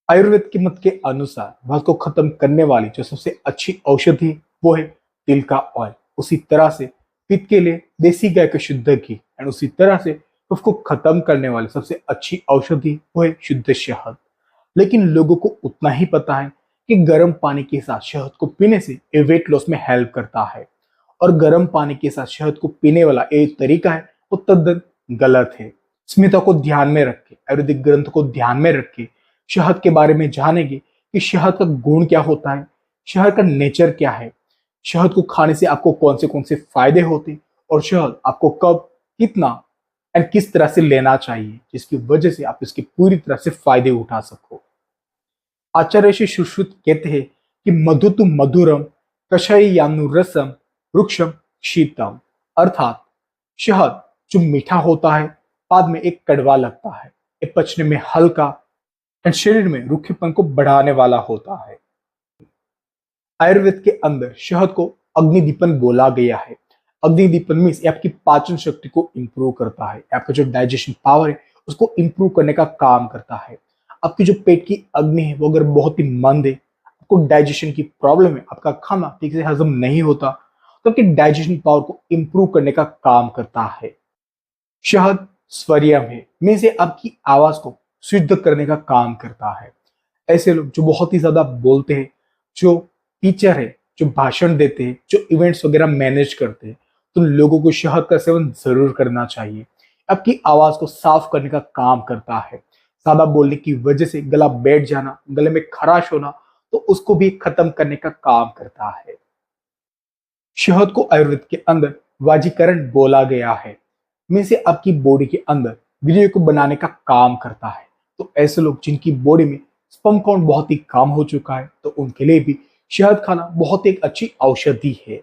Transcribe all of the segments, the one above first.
आयुर्वेद के मत के अनुसार वात को खत्म करने वाली जो सबसे अच्छी औषधि वो है तिल का ऑयल। उसी तरह से पित्त के लिए देसी गाय का शुद्ध घी एंड उसी तरह से कफ को खत्म करने वाली सबसे अच्छी औषधि वो है शुद्ध शहद। लेकिन लोगों को उतना ही पता है कि गर्म पानी के साथ शहद को पीने से ये वेट लॉस में हेल्प करता है, और गर्म पानी के साथ शहद को पीने वाला एक तरीका है वो तद्दन गलत है। स्मिता को ध्यान में रख के, आयुर्वेदिक ग्रंथ को ध्यान में रख के शहद के बारे में जानेंगे कि शहद का गुण क्या होता है, शहद का नेचर क्या है, शहद को खाने से आपको कौन से फायदे होते, और शहद आपको कब, कितना एंड किस तरह से लेना चाहिए जिसकी वजह से आप इसके पूरी तरह से फायदे उठा सको। आचार्य श्री सुश्रुत कहते हैं कि मधु तु मधुरम कषायानुरसम वृक्षम शीतम, अर्थात शहद जो मीठा होता है बाद में एक कड़वा लगता है, ये पचने में हल्का एंड शरीर में रूखेपन को बढ़ाने वाला होता है। आयुर्वेद के अंदर शहद को अग्निदीपन बोला गया है। अग्निदीपन मीन्स आपकी पाचन शक्ति को इंप्रूव करता है, आपका जो डाइजेशन पावर है उसको इंप्रूव करने का काम करता है। आपकी जो पेट की अग्नि है वो अगर बहुत ही मंद है, आपको डाइजेशन की प्रॉब्लम है, आपका खाना ठीक से हजम नहीं होता, तो आपके डाइजेशन पावर को इंप्रूव करने का काम करता है। शहद स्वरियम है, मीन्स ये आपकी आवाज को शुद्ध करने का काम करता है। ऐसे लोग जो बहुत ही ज्यादा बोलते हैं, जो टीचर है, जो भाषण देते हैं, जो इवेंट्स वगैरह मैनेज करते हैं, तो लोगों को शहद का सेवन जरूर करना चाहिए। आपकी आवाज को साफ करने का काम करता है। ज्यादा बोलने की वजह से गला बैठ जाना, गले में खराश होना, तो उसको भी खत्म करने का काम करता है। शहद को आयुर्वेद के अंदर वाजीकरण बोला गया है, में से आपकी बॉडी के अंदर वीर्य को बनाने का काम करता है। तो ऐसे लोग जिनकी बॉडी में स्पर्म काउंट बहुत ही कम हो चुका है, तो उनके लिए भी शहद खाना बहुत एक अच्छी औषधि है।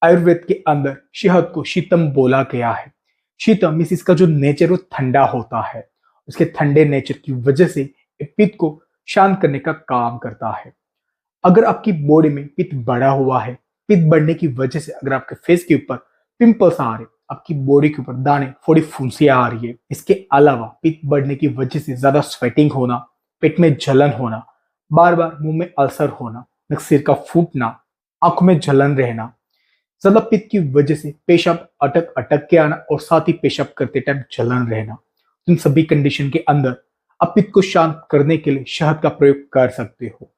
आयुर्वेद के अंदर शहद को शीतम बोला गया है। शीतम मीन्स इसका जो नेचर वो ठंडा होता है, उसके ठंडे नेचर की वजह से पित्त को शांत करने का काम करता है। अगर आपकी बॉडी में पित्त बढ़ा हुआ है, पित्त बढ़ने की वजह से अगर आपके फेस के ऊपर पिंपल्स आ रहे, आपकी बॉडी के ऊपर दाने, फोड़ी, फुंसियां आ रही है, इसके अलावा पित्त बढ़ने की वजह से ज्यादा स्वेटिंग होना, पेट में जलन होना, बार बार मुंह में अल्सर होना, सिर का फूटना, आंखों में जलन रहना, ज्यादा पित्त की वजह से पेशाब अटक अटक के आना और साथ ही पेशाब करते टाइम जलन रहना, इन सभी कंडीशन के अंदर आप पित्त को शांत करने के लिए शहद का प्रयोग कर सकते हो।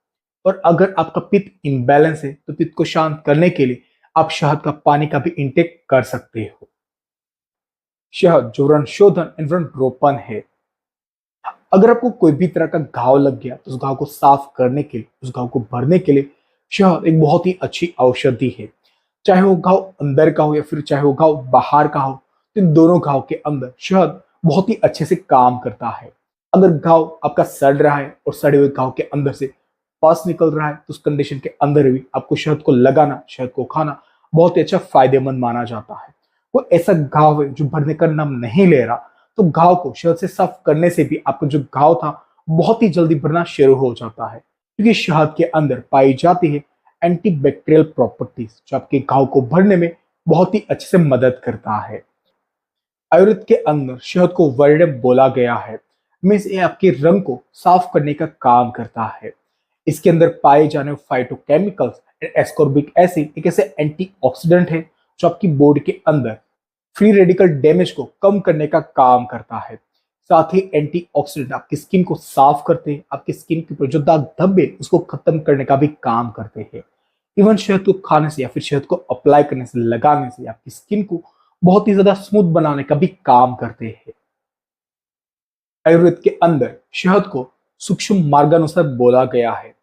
और अगर आपका पित्त इम्बैलेंस है तो पित्त को शांत करने के लिए आप शहद का पानी का भी इंटेक कर सकते हो। शहद जो व्रण शोधन एंड व्रण रोपण है। अगर आपको कोई भी तरह का घाव लग गया तो उस घाव को साफ करने के लिए, उस घाव को भरने के लिए शहद एक बहुत ही अच्छी औषधि है। चाहे वो घाव अंदर का हो या फिर चाहे वो घाव बाहर का हो, तो इन दोनों घाव के अंदर शहद बहुत ही अच्छे से काम करता है। अगर घाव आपका सड़ रहा है और सड़े हुए घाव के अंदर से पस निकल रहा है, तो उस कंडीशन के अंदर भी आपको शहद को लगाना, शहद को खाना बहुत ही अच्छा फायदेमंद माना जाता है। कोई ऐसा घाव है जो भरने का नाम नहीं ले रहा, तो घाव को शहद से साफ करने से भी आपका जो घाव था बहुत ही जल्दी भरना शुरू हो जाता है, क्योंकि शहद के अंदर पाई जाती है एंटीबैक्टीरियल प्रॉपर्टीज जो आपके घाव को भरने में बहुत ही अच्छे से मदद करता है। आयुर्वेद के अंदर शहद को वर्णम बोला गया है, मीन्स ये आपके रंग को साफ करने का काम करता है। इसके अंदर पाए जाने वाले फाइटोकेमिकल्स, एस्कॉर्बिक एसिड एक ऐसे एंटीऑक्सीडेंट है जो आपकी बॉडी के अंदर फ्री रेडिकल डैमेज को कम करने का काम करता है। साथ ही एंटीऑक्सीडेंट आपकी स्किन को साफ करते हैं, आपकी स्किन के ऊपर जो दाग धब्बे उसको खत्म करने का भी काम करते हैं। इवन शहद को खाने से या फिर शहद को अप्लाई करने से, लगाने से आपकी स्किन को बहुत ही ज्यादा स्मूथ बनाने का भी काम करते हैं। आयुर्वेद के अंदर शहद को सूक्ष्म मार्गानुसार बोला गया है,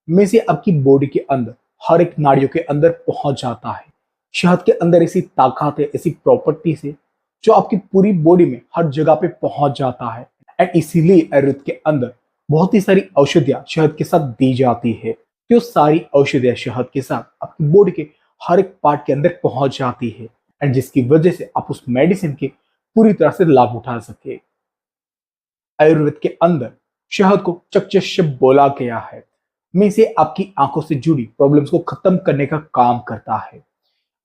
में से आपकी बॉडी के अंदर हर एक नाड़ियों के अंदर पहुंच जाता है। शहद के अंदर ऐसी ताकत है, ऐसी प्रॉपर्टीज है जो आपकी पूरी बॉडी में हर जगह पे पहुंच जाता है। एंड इसीलिए आयुर्वेद के अंदर बहुत ही सारी औषधियां शहद के साथ दी जाती है, जो सारी औषधियां शहद के साथ आपकी बॉडी के हर एक पार्ट के अंदर पहुंच जाती है, एंड जिसकी वजह से आप उस मेडिसिन के पूरी तरह से लाभ उठा सके। आयुर्वेद के अंदर शहद को चक्षुष बोला गया है, में से आपकी आंखों से जुड़ी प्रॉब्लम्स को खत्म करने का काम करता है।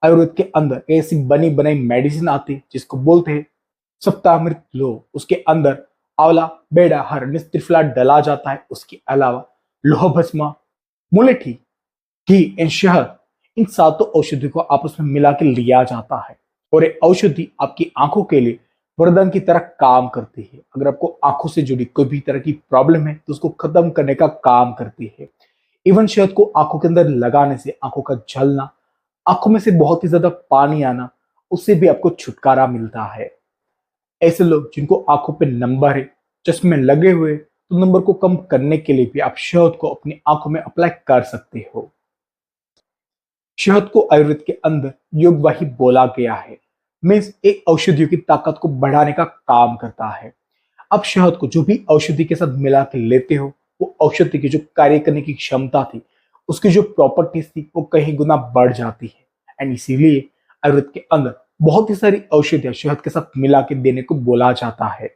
आयुर्वेद के अंदर ऐसी बनी बनाई मेडिसिन आती है जिसको बोलते हैं सप्ताहामृत लो। उसके अंदर आंवला, बेड़ा, हरड़, त्रिफला डला जाता है। उसके अलावा लोह भस्म, मुलेठी, घी एंड शहद, इन सातों औषधियों को आपस में मिला के लिया जाता है और ये औषधि आपकी आंखों के लिए वरदान की तरह काम करती है। अगर आपको आंखों से जुड़ी कोई भी तरह की प्रॉब्लम है तो उसको खत्म करने का काम करती है। इवन शहद को आंखों के अंदर लगाने से आंखों का जलना, आंखों में से बहुत ही ज्यादा पानी आना, उससे भी आपको छुटकारा मिलता है। ऐसे लोग जिनको आंखों पे नंबर है, चश्मे लगे हुए, तो नंबर को कम करने के लिए भी आप शहद को अपनी आंखों में अप्लाई कर सकते हो। शहद को आयुर्वेद के अंदर योगवाही बोला गया है। मीन्स एक औषधियों की ताकत को बढ़ाने का काम करता है। अब शहद को जो भी औषधि के साथ मिला के लेते हो, वो औषधि की जो कार्य करने की क्षमता थी, उसकी जो प्रॉपर्टीज थी, वो कहीं गुना बढ़ जाती है। एंड इसीलिए आयुर्वेद के अंदर बहुत ही सारी औषधियां शहद के साथ मिला के देने को बोला जाता है।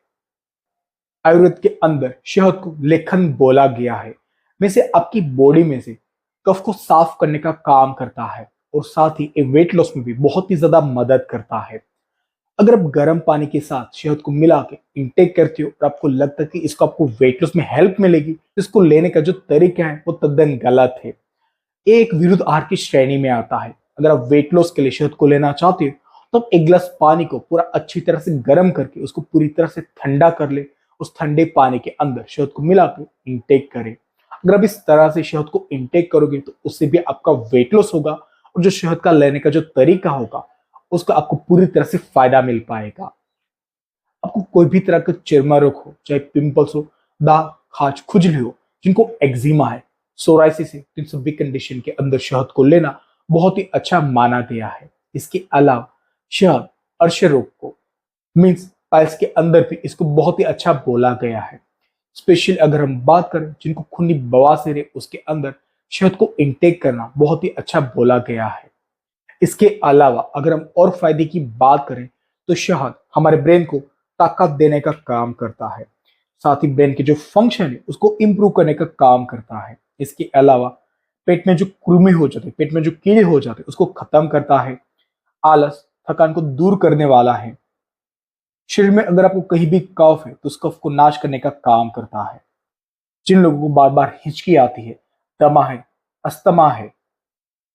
आयुर्वेद के अंदर शहद को लेखन बोला गया है। में से आपकी बॉडी में से कफ को साफ करने का काम करता है और साथ ही वेट लॉस में भी बहुत ही ज्यादा मदद करता है। अगर आप गर्म पानी के साथ शहद को मिला के इंटेक करते हो और आपको लगता है कि इसको आपको वेट लॉस में हेल्प मिलेगी, तो इसको लेने का जो तरीका है वो तद्दन गलत है। ये एक विरुद्ध आहार की श्रेणी में आता है। अगर आप वेट लॉस के लिए शहद को लेना चाहते हो तो आप एक गिलास पानी को पूरा अच्छी तरह से गर्म करके उसको पूरी तरह से ठंडा कर ले, उस ठंडे पानी के अंदर शहद को मिला के इंटेक करें। अगर आप इस तरह से शहद को इंटेक करोगे तो उससे भी आपका वेट लॉस होगा और जो शहद का लेने का जो तरीका होगा उसका आपको पूरी तरह से फायदा मिल पाएगा। आपको कोई भी तरह का चर्म रोग हो, चाहे पिंपल्स हो, दाग, खाज, खुजली हो, जिनको एक्जिमा है, सोराइसिस है, इन सभी कंडीशन के अंदर शहद को लेना बहुत ही अच्छा माना गया है। इसके अलावा शहद अर्श रोग को, मीन्स पाइल्स के अंदर भी इसको बहुत ही अच्छा बोला गया है। स्पेशली अगर हम बात करें जिनको खूनी बवासीर है, उसके अंदर शहद को इंटेक करना बहुत ही अच्छा बोला गया है। इसके अलावा अगर हम और फायदे की बात करें तो शहद हमारे ब्रेन को ताकत देने का काम करता है, साथ ही ब्रेन के जो फंक्शन है उसको इंप्रूव करने का काम करता है। इसके अलावा पेट में जो कृमि हो जाते, पेट में जो कीड़े हो जाते, उसको खत्म करता है। आलस, थकान को दूर करने वाला है। शरीर में अगर आपको कहीं भी कफ है तो उस कफ को नाश करने का काम करता है। जिन लोगों को बार बार हिचकी आती है, दमा है, अस्थमा है,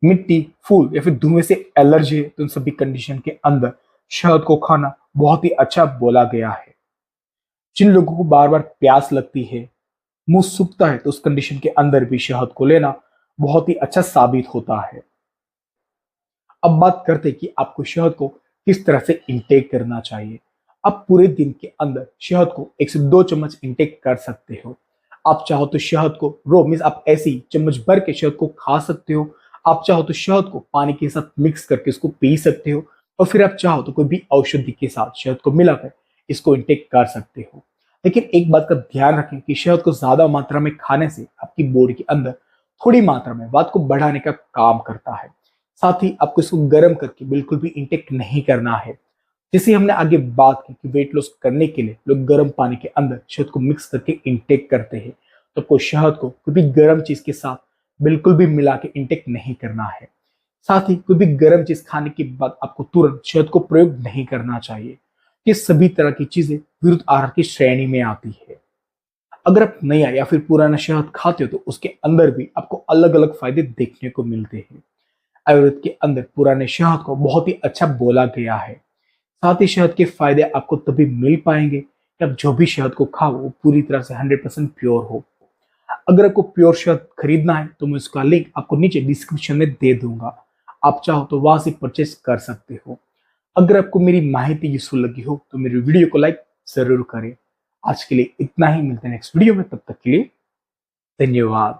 मिट्टी, फूल या फिर धुएं से एलर्जी है, तो उन सभी कंडीशन के अंदर शहद को खाना बहुत ही अच्छा बोला गया है। जिन लोगों को बार बार प्यास लगती है, मुंह सूखता है, तो उस कंडीशन के अंदर भी शहद को लेना बहुत ही अच्छा साबित होता है। अब बात करते हैं कि आपको शहद को किस तरह से इंटेक करना चाहिए। आप पूरे दिन के अंदर शहद को 1 से 2 चम्मच इंटेक कर सकते हो। आप चाहो तो शहद को रो, मीन्स आप ऐसे ही चम्मच भर के शहद को खा सकते हो। आप चाहो तो शहद को पानी के साथ मिक्स करके इसको पी सकते हो और फिर आप चाहो तो कोई भी औषधि के साथ शहद को मिलाकर इसको इंटेक कर सकते हो। लेकिन एक बात का ध्यान रखें कि शहद को ज्यादा मात्रा में खाने से आपकी बॉडी के अंदर थोड़ी मात्रा में वात को बढ़ाने का काम करता है। साथ ही आपको इसको गर्म करके बिल्कुल भी इंटेक नहीं करना है। जैसे हमने आगे बात की कि वेट लॉस करने के लिए लोग गर्म पानी के अंदर शहद को मिक्स करके इंटेक करते हैं, तो आपको शहद को कोई भी गर्म चीज के साथ बिल्कुल भी मिला के इंटेक नहीं करना है। साथ ही कोई भी गर्म चीज खाने के बाद आपको तुरंत शहद को प्रयोग नहीं करना चाहिए। ये सभी तरह की चीजें विरुद्ध आहार की श्रेणी में आती है। अगर आप नया या फिर पुराना शहद खाते हो तो उसके अंदर भी आपको अलग अलग फायदे देखने को मिलते हैं। आयुर्वेद के अंदर पुराने शहद को बहुत ही अच्छा बोला गया है। साथ ही शहद के फायदे आपको तभी मिल पाएंगे कि आप जो भी शहद को खाओ वो पूरी तरह से 100% प्योर हो। अगर आपको प्योर शहद खरीदना है तो मैं उसका लिंक आपको नीचे डिस्क्रिप्शन में दे दूंगा। आप चाहो तो वहां से परचेस कर सकते हो। अगर आपको मेरी माहिती यूजफुल लगी हो तो मेरी वीडियो को लाइक जरूर करें। आज के लिए इतना ही, मिलते हैं नेक्स्ट वीडियो में, तब तक के लिए धन्यवाद।